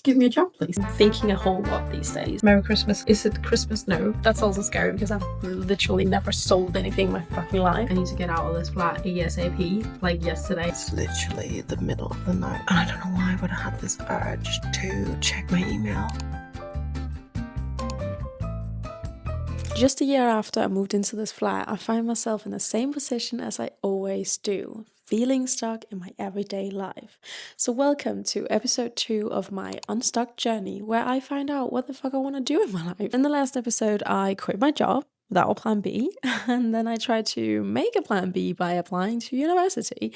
give me a job, please. I'm thinking a whole lot these days. Merry Christmas. Is it Christmas? No. That's also scary because I've literally never sold anything in my fucking life. I need to get out of this flat ASAP, like yesterday. It's literally the middle of the night. And I don't know why, but I had this urge to check my email. Just a year after I moved into this flat, I find myself in the same position as I always do, feeling stuck in my everyday life. So welcome to episode 2 of my Unstuck Journey, where I find out what the fuck I want to do in my life. In the last episode, I quit my job without a plan B, and then I tried to make a plan B by applying to university.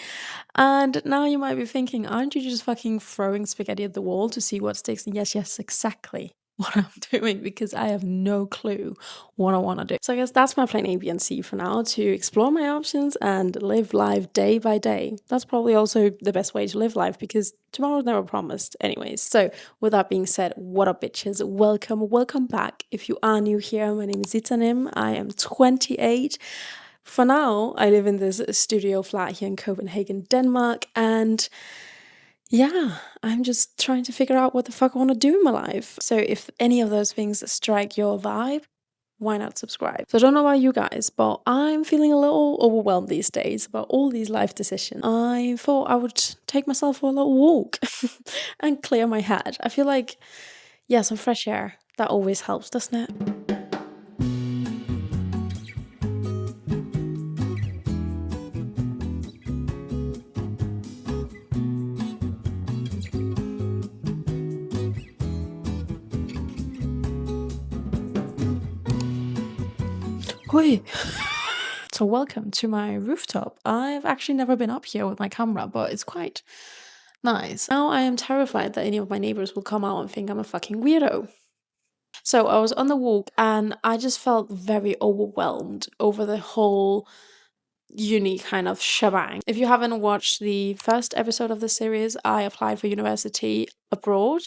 And now you might be thinking, aren't you just fucking throwing spaghetti at the wall to see what sticks? And yes, exactly what I'm doing, because I have no clue what I want to do. So I guess that's my plan A, B, and C for now, to explore my options and live life day by day. That's probably also the best way to live life, because tomorrow's never promised anyways. So with that being said, what up bitches? Welcome back. If you are new here, my name is Zitanim. I am 28. For now, I live in this studio flat here in Copenhagen, Denmark, and yeah, I'm just trying to figure out what the fuck I want to do in my life. So if any of those things strike your vibe, why not subscribe? So I don't know about you guys, but I'm feeling a little overwhelmed these days about all these life decisions. I thought I would take myself for a little walk and clear my head. I feel like, yeah, some fresh air, that always helps, doesn't it? So welcome to my rooftop. I've actually never been up here with my camera, but it's quite nice. Now I am terrified that any of my neighbors will come out and think I'm a fucking weirdo. So I was on the walk and I just felt very overwhelmed over the whole uni kind of shebang. If you haven't watched the first episode of the series, I applied for university abroad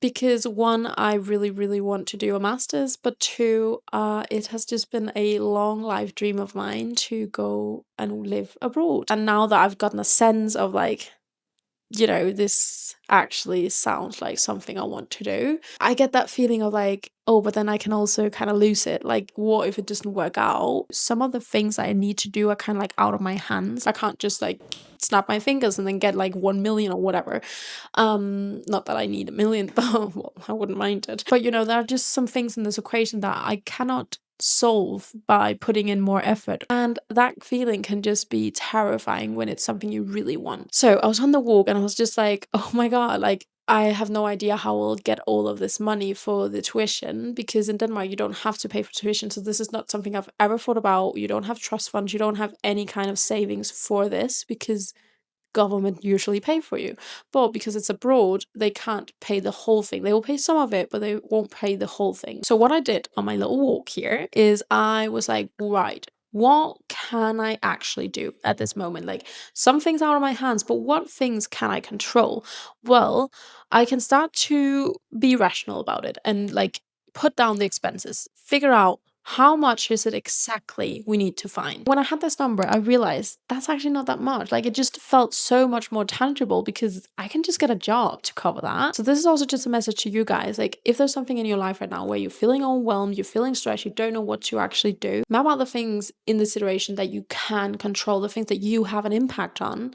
because one, I really want to do a master's, but two, it has just been a long life dream of mine to go and live abroad. And now that I've gotten a sense of like, you know, this actually sounds like something I want to do, I get that feeling of like, oh, but then I can also kind of lose it. Like, what if it doesn't work out? Some of the things that I need to do are kind of like out of my hands. I can't just like snap my fingers and then get like 1 million or whatever. Not that I need 1 million, but well, I wouldn't mind it. But you know, there are just some things in this equation that I cannot solve by putting in more effort, and that feeling can just be terrifying when it's something you really want. So I was on the walk and I was just like, oh my god, like I have no idea how I'll get all of this money for the tuition, because in Denmark you don't have to pay for tuition, so this is not something I've ever thought about. You don't have trust funds, you don't have any kind of savings for this, because government usually pay for you. But because it's abroad, they can't pay the whole thing. They will pay some of it, but they won't pay the whole thing. So what I did on my little walk here is I was like, right, what can I actually do at this moment? Like, some things out of my hands, but what things can I control? Well, I can start to be rational about it and like put down the expenses, figure out how much is it exactly we need to find. When I had this number, I realized that's actually not that much. Like, it just felt so much more tangible because I can just get a job to cover that. So this is also just a message to you guys. Like, if there's something in your life right now where you're feeling overwhelmed, you're feeling stressed, you don't know what to actually do, map out the things in the situation that you can control, the things that you have an impact on,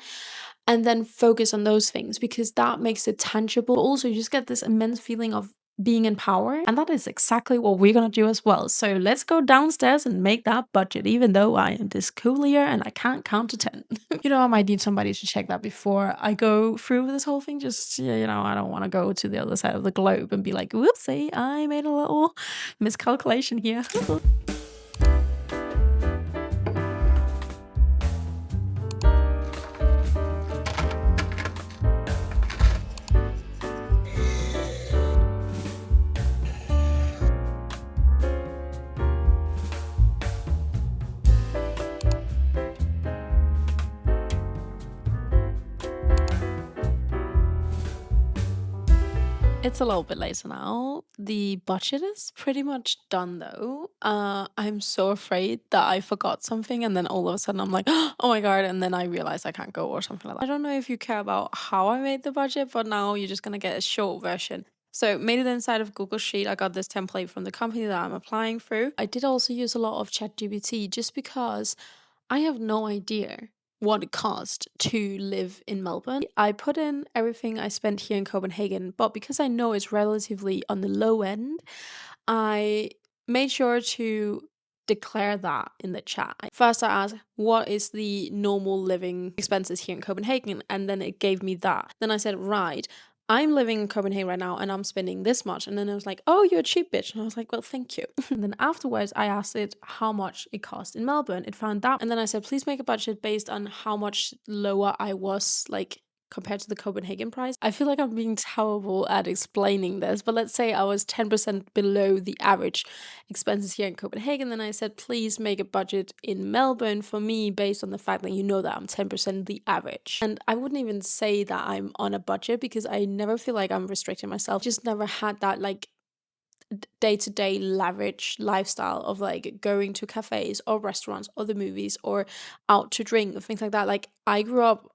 and then focus on those things, because that makes it tangible. Also, you just get this immense feeling of being in power, and that is exactly what we're gonna do as well. So let's go downstairs and make that budget, even though I am dyscalculia and I can't count to 10. You know, I might need somebody to check that before I go through with this whole thing. Just, you know, I don't want to go to the other side of the globe and be like, whoopsie, I made a little miscalculation here. It's a little bit later now. The budget is pretty much done though. I'm so afraid that I forgot something and then all of a sudden I'm like, oh my god, and then I realize I can't go or something like that. I don't know if you care about how I made the budget, but now you're just gonna get a short version. So made it inside of Google Sheet. I got this template from the company that I'm applying through. I did also use a lot of ChatGPT just because I have no idea what it cost to live in Melbourne. I put in everything I spent here in Copenhagen, but because I know it's relatively on the low end, I made sure to declare that in the chat. First, I asked, what is the normal living expenses here in Copenhagen? And then it gave me that. Then I said, right, I'm living in Copenhagen right now and I'm spending this much. And then it was like, oh, you're a cheap bitch. And I was like, well, thank you. And then afterwards, I asked it how much it cost in Melbourne. It found that. And then I said, please make a budget based on how much lower I was, like, compared to the Copenhagen price. I feel like I'm being terrible at explaining this, but let's say I was 10% below the average expenses here in Copenhagen. Then I said, please make a budget in Melbourne for me based on the fact that you know that I'm 10% the average. And I wouldn't even say that I'm on a budget because I never feel like I'm restricting myself. Just never had that like day-to-day lavish lifestyle of like going to cafes or restaurants or the movies or out to drink or things like that. Like I grew up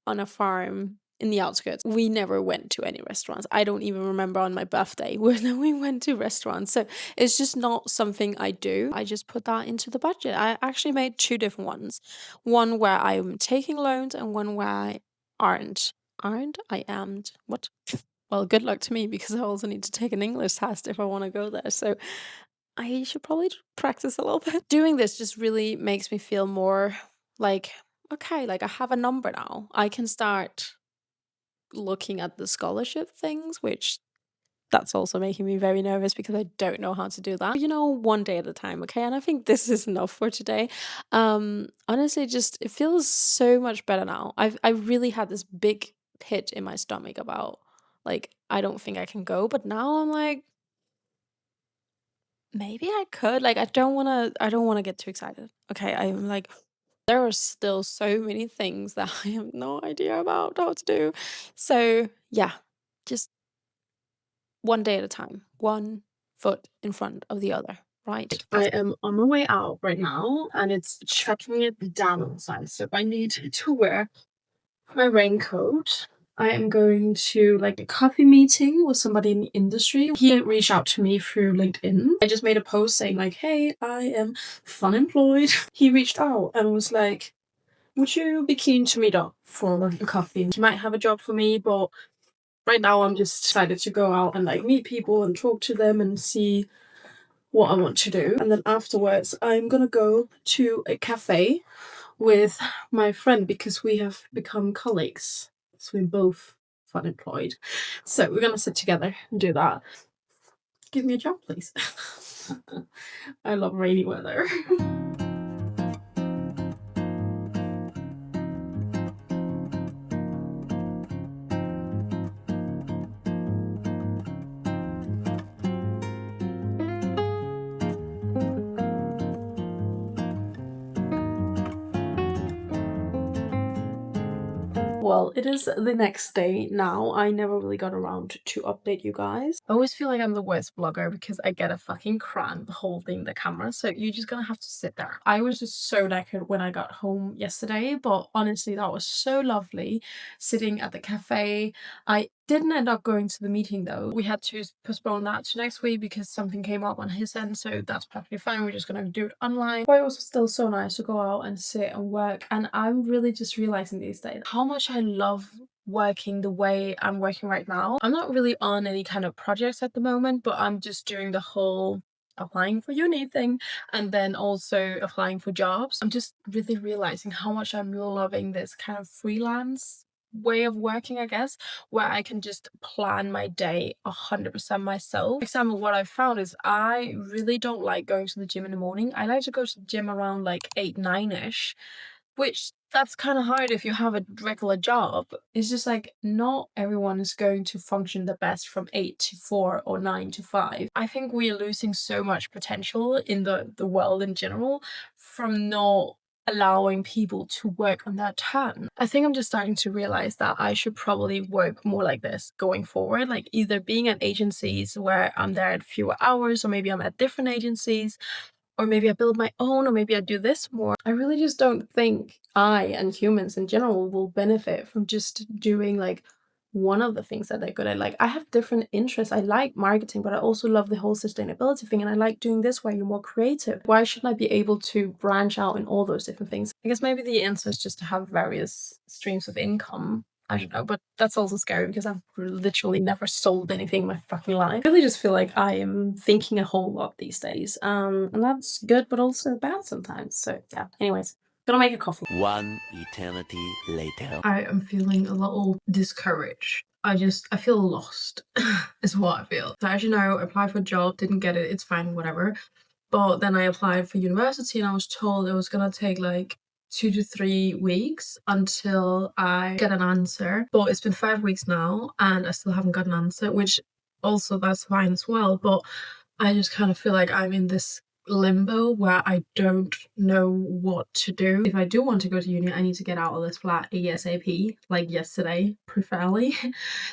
on a farm in the outskirts. We never went to any restaurants. I don't even remember on my birthday when we went to restaurants. So it's just not something I do. I just put that into the budget. I actually made two different ones. One where I'm taking loans and one where I aren't. Aren't? I am. What? Well, good luck to me because I also need to take an English test if I want to go there. So I should probably practice a little bit. Doing this just really makes me feel more like, okay, like I have a number now. I can start looking at the scholarship things, which that's also making me very nervous because I don't know how to do that. You know, one day at a time, okay? And I think this is enough for today. Honestly, just it feels so much better now. I really had this big pit in my stomach about like I don't think I can go, but now I'm like maybe I could. Like I don't want to get too excited. Okay, I'm like there are still so many things that I have no idea about how to do. So, yeah, just one day at a time, one foot in front of the other, right? I am on my way out right now and it's chucking it down outside. So I need to wear my raincoat. I am going to like a coffee meeting with somebody in the industry. He reached out to me through LinkedIn. I just made a post saying like, hey, I am fun employed. He reached out and was like, would you be keen to meet up for a coffee? You might have a job for me, but right now I'm just excited to go out and like meet people and talk to them and see what I want to do. And then afterwards, I'm gonna go to a cafe with my friend because we have become colleagues. So we're both fun employed. So we're gonna sit together and do that. Give me a job, please. I love rainy weather. Well, it is the next day now. I never really got around to update you guys. I always feel like I'm the worst vlogger because I get a fucking cramp holding the camera, so you're just gonna have to sit there. I was just so knackered when I got home yesterday, but honestly, that was so lovely sitting at the cafe. I didn't end up going to the meeting though. We had to postpone that to next week because something came up on his end, so that's perfectly fine. We're just gonna do it online. But it was still so nice to go out and sit and work, and I'm really just realizing these days how much I love working the way I'm working right now. I'm not really on any kind of projects at the moment, but I'm just doing the whole applying for uni thing and then also applying for jobs. I'm just really realizing how much I'm loving this kind of freelance way of working, I guess, where I can just plan my day 100% myself. For example, what I've found is I really don't like going to the gym in the morning. I like to go to the gym around like 8, 9-ish, which that's kind of hard if you have a regular job. It's just like not everyone is going to function the best from 8 to 4 or 9 to 5. I think we are losing so much potential in the world in general from not allowing people to work on their terms. I think I'm just starting to realize that I should probably work more like this going forward, like either being at agencies where I'm there at fewer hours, or maybe I'm at different agencies, or maybe I build my own, or maybe I do this more. I really just don't think I and humans in general will benefit from just doing like one of the things that they're good at. Like, I have different interests. I like marketing, but I also love the whole sustainability thing, and I like doing this where you're more creative. Why shouldn't I be able to branch out in all those different things? I guess maybe the answer is just to have various streams of income. I don't know, but that's also scary because I've literally never sold anything in my fucking life. I really just feel like I am thinking a whole lot these days. And that's good, but also bad sometimes. So yeah. Anyways, gonna make a coffee. One eternity later. I am feeling a little discouraged. I feel lost, is what I feel. So as you know, I applied for a job, didn't get it, it's fine, whatever. But then I applied for university and I was told it was gonna take like 2 to 3 weeks until I get an answer. But it's been 5 weeks now and I still haven't got an answer, which also that's fine as well. But I just kind of feel like I'm in this limbo where I don't know what to do. If I do want to go to uni, I need to get out of this flat ASAP, like yesterday, preferably,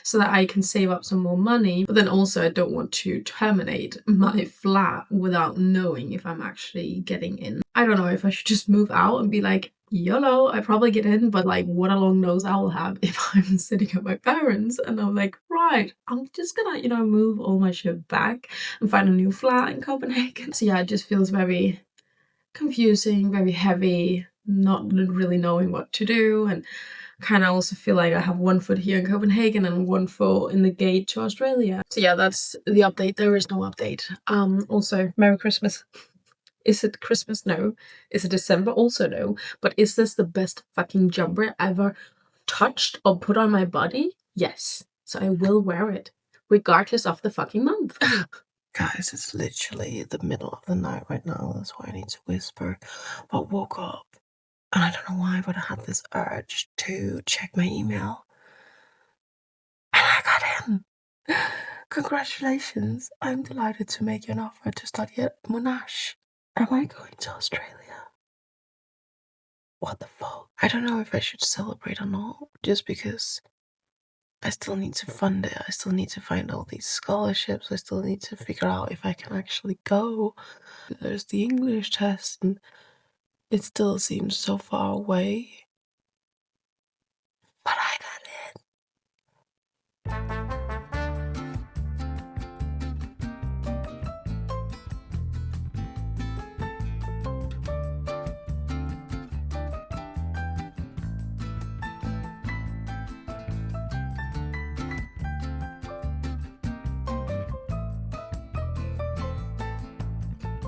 so that I can save up some more money. But then also I don't want to terminate my flat without knowing if I'm actually getting in. I don't know if I should just move out and be like, YOLO, I probably get in, but like what a long nose I will have if I'm sitting at my parents and I'm like, right, I'm just gonna, move all my shit back and find a new flat in Copenhagen. So yeah, it just feels very confusing, very heavy, not really knowing what to do, and kind of also feel like I have one foot here in Copenhagen and one foot in the gate to Australia. So yeah, that's the update. There is no update. Also, Merry Christmas. Is it Christmas? No. Is it December? Also no. But is this the best fucking jumper ever touched or put on my body? Yes. So I will wear it, regardless of the fucking month. Guys, it's literally the middle of the night right now. That's why I need to whisper. But woke up, and I don't know why, but I had this urge to check my email. And I got in. Congratulations. I'm delighted to make you an offer to study at Monash. Am I going to Australia? What the fuck? I don't know if I should celebrate or not, just because I still need to fund it. I still need to find all these scholarships. I still need to figure out if I can actually go. There's the English test, and it still seems so far away.